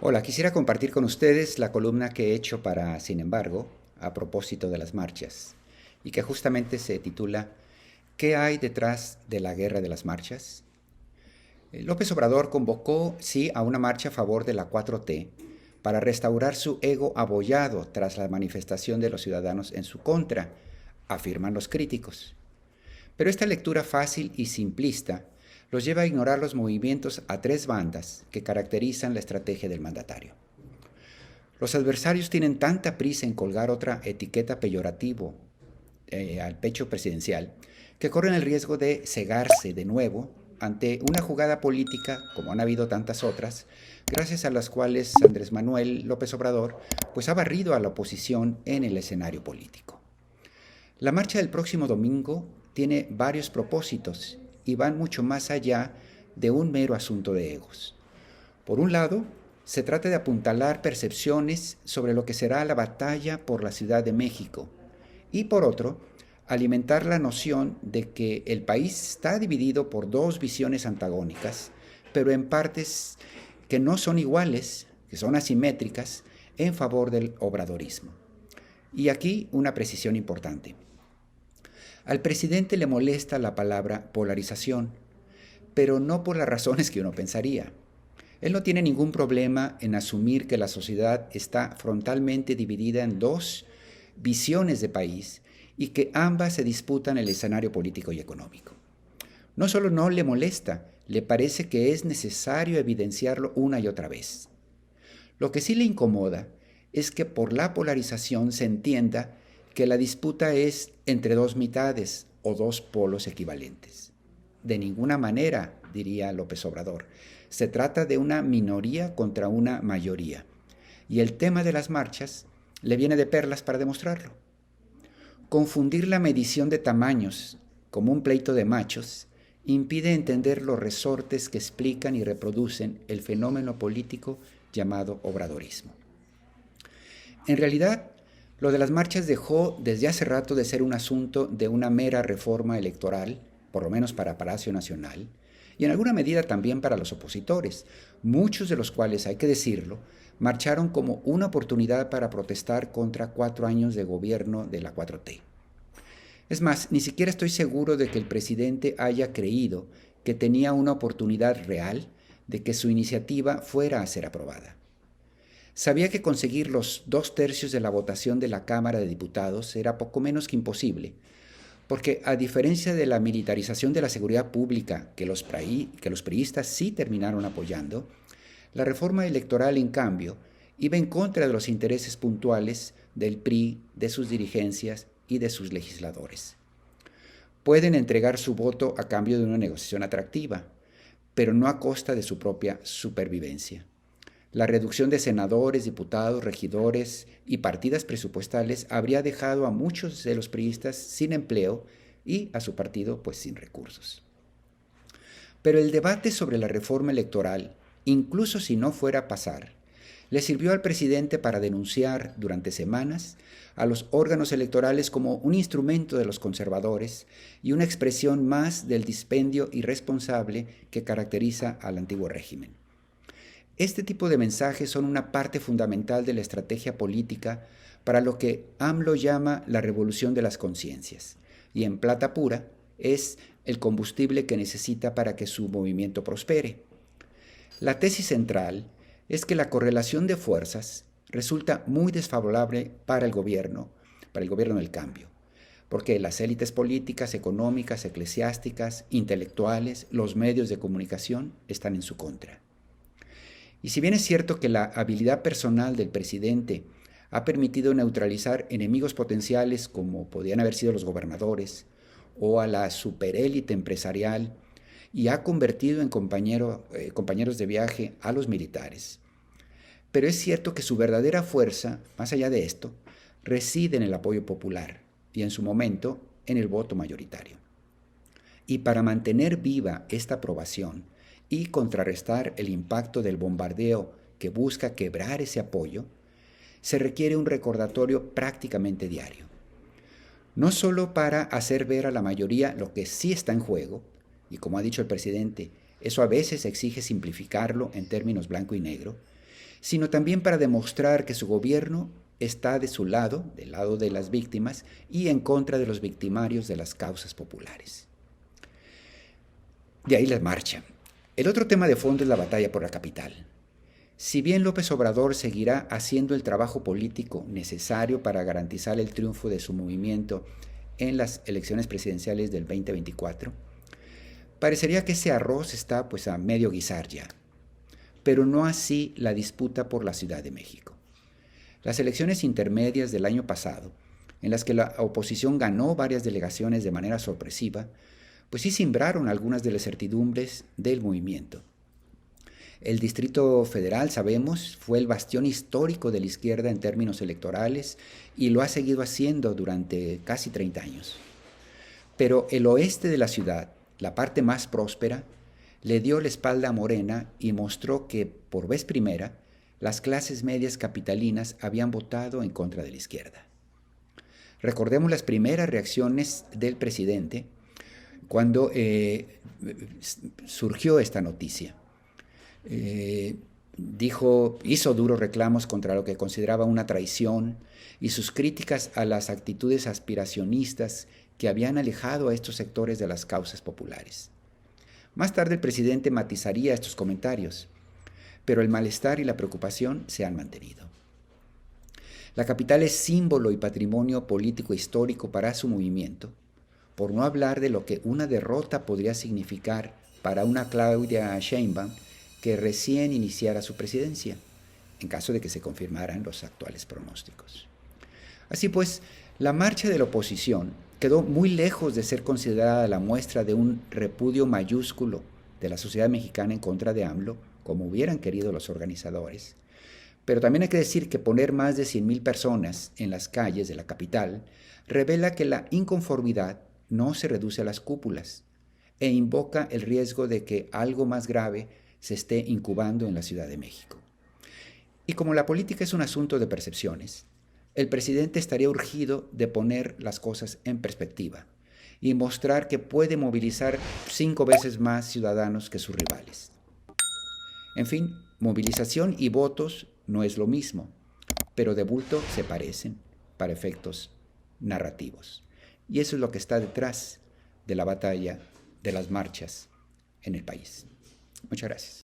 Hola, quisiera compartir con ustedes la columna que he hecho para Sin embargo, a propósito de las marchas, y que justamente se titula ¿Qué hay detrás de la guerra de las marchas? López Obrador convocó, sí, a una marcha a favor de la 4T para restaurar su ego abollado tras la manifestación de los ciudadanos en su contra, afirman los críticos. Pero esta lectura fácil y simplista los lleva a ignorar los movimientos a tres bandas que caracterizan la estrategia del mandatario. Los adversarios tienen tanta prisa en colgar otra etiqueta peyorativo al pecho presidencial que corren el riesgo de cegarse de nuevo ante una jugada política, como han habido tantas otras, gracias a las cuales Andrés Manuel López Obrador pues ha barrido a la oposición en el escenario político. La marcha del próximo domingo tiene varios propósitos y van mucho más allá de un mero asunto de egos. Por un lado, se trata de apuntalar percepciones sobre lo que será la batalla por la Ciudad de México y por otro, alimentar la noción de que el país está dividido por dos visiones antagónicas, pero en partes que no son iguales, que son asimétricas, en favor del obradorismo. Y aquí una precisión importante. Al presidente le molesta la palabra polarización, pero no por las razones que uno pensaría. Él no tiene ningún problema en asumir que la sociedad está frontalmente dividida en dos visiones de país y que ambas se disputan el escenario político y económico. No solo no le molesta, le parece que es necesario evidenciarlo una y otra vez. Lo que sí le incomoda es que por la polarización se entienda que la disputa es entre dos mitades o dos polos equivalentes. De ninguna manera, diría López Obrador, se trata de una minoría contra una mayoría. Y el tema de las marchas le viene de perlas para demostrarlo. Confundir la medición de tamaños como un pleito de machos impide entender los resortes que explican y reproducen el fenómeno político llamado obradorismo. En realidad, lo de las marchas dejó desde hace rato de ser un asunto de una mera reforma electoral, por lo menos para Palacio Nacional, y en alguna medida también para los opositores, muchos de los cuales, hay que decirlo, marcharon como una oportunidad para protestar contra 4 años de gobierno de la 4T. Es más, ni siquiera estoy seguro de que el presidente haya creído que tenía una oportunidad real de que su iniciativa fuera a ser aprobada. Sabía que conseguir los 2/3 de la votación de la Cámara de Diputados era poco menos que imposible, porque a diferencia de la militarización de la seguridad pública que los priistas sí terminaron apoyando, la reforma electoral, en cambio, iba en contra de los intereses puntuales del PRI, de sus dirigencias y de sus legisladores. Pueden entregar su voto a cambio de una negociación atractiva, pero no a costa de su propia supervivencia. La reducción de senadores, diputados, regidores y partidas presupuestales habría dejado a muchos de los priistas sin empleo y a su partido pues sin recursos. Pero el debate sobre la reforma electoral, incluso si no fuera a pasar, le sirvió al presidente para denunciar durante semanas a los órganos electorales como un instrumento de los conservadores y una expresión más del dispendio irresponsable que caracteriza al antiguo régimen. Este tipo de mensajes son una parte fundamental de la estrategia política para lo que AMLO llama la revolución de las conciencias, y en plata pura es el combustible que necesita para que su movimiento prospere. La tesis central es que la correlación de fuerzas resulta muy desfavorable para el gobierno del cambio, porque las élites políticas, económicas, eclesiásticas, intelectuales, los medios de comunicación están en su contra. Y si bien es cierto que la habilidad personal del presidente ha permitido neutralizar enemigos potenciales como podían haber sido los gobernadores o a la superélite empresarial y ha convertido en compañeros de viaje a los militares, pero es cierto que su verdadera fuerza, más allá de esto, reside en el apoyo popular y en su momento en el voto mayoritario. Y para mantener viva esta aprobación y contrarrestar el impacto del bombardeo que busca quebrar ese apoyo, se requiere un recordatorio prácticamente diario. No solo para hacer ver a la mayoría lo que sí está en juego, y como ha dicho el presidente, eso a veces exige simplificarlo en términos blanco y negro, sino también para demostrar que su gobierno está de su lado, del lado de las víctimas, y en contra de los victimarios de las causas populares. De ahí la marcha. El otro tema de fondo es la batalla por la capital. Si bien López Obrador seguirá haciendo el trabajo político necesario para garantizar el triunfo de su movimiento en las elecciones presidenciales del 2024, parecería que ese arroz está pues a medio guisar ya, pero no así la disputa por la Ciudad de México. Las elecciones intermedias del año pasado, en las que la oposición ganó varias delegaciones de manera sorpresiva, pues sí simbraron algunas de las certidumbres del movimiento. El Distrito Federal, sabemos, fue el bastión histórico de la izquierda en términos electorales y lo ha seguido haciendo durante casi 30 años. Pero el oeste de la ciudad, la parte más próspera, le dio la espalda a Morena y mostró que, por vez primera, las clases medias capitalinas habían votado en contra de la izquierda. Recordemos las primeras reacciones del presidente cuando surgió esta noticia. Hizo duros reclamos contra lo que consideraba una traición y sus críticas a las actitudes aspiracionistas que habían alejado a estos sectores de las causas populares. Más tarde el presidente matizaría estos comentarios, pero el malestar y la preocupación se han mantenido. La capital es símbolo y patrimonio político histórico para su movimiento, por no hablar de lo que una derrota podría significar para una Claudia Sheinbaum que recién iniciara su presidencia, en caso de que se confirmaran los actuales pronósticos. Así pues, la marcha de la oposición quedó muy lejos de ser considerada la muestra de un repudio mayúsculo de la sociedad mexicana en contra de AMLO, como hubieran querido los organizadores. Pero también hay que decir que poner más de 100,000 personas en las calles de la capital revela que la inconformidad no se reduce a las cúpulas e invoca el riesgo de que algo más grave se esté incubando en la Ciudad de México. Y como la política es un asunto de percepciones, el presidente estaría urgido de poner las cosas en perspectiva y mostrar que puede movilizar 5 veces más ciudadanos que sus rivales. En fin, movilización y votos no es lo mismo, pero de bulto se parecen para efectos narrativos. Y eso es lo que está detrás de la batalla de las marchas en el país. Muchas gracias.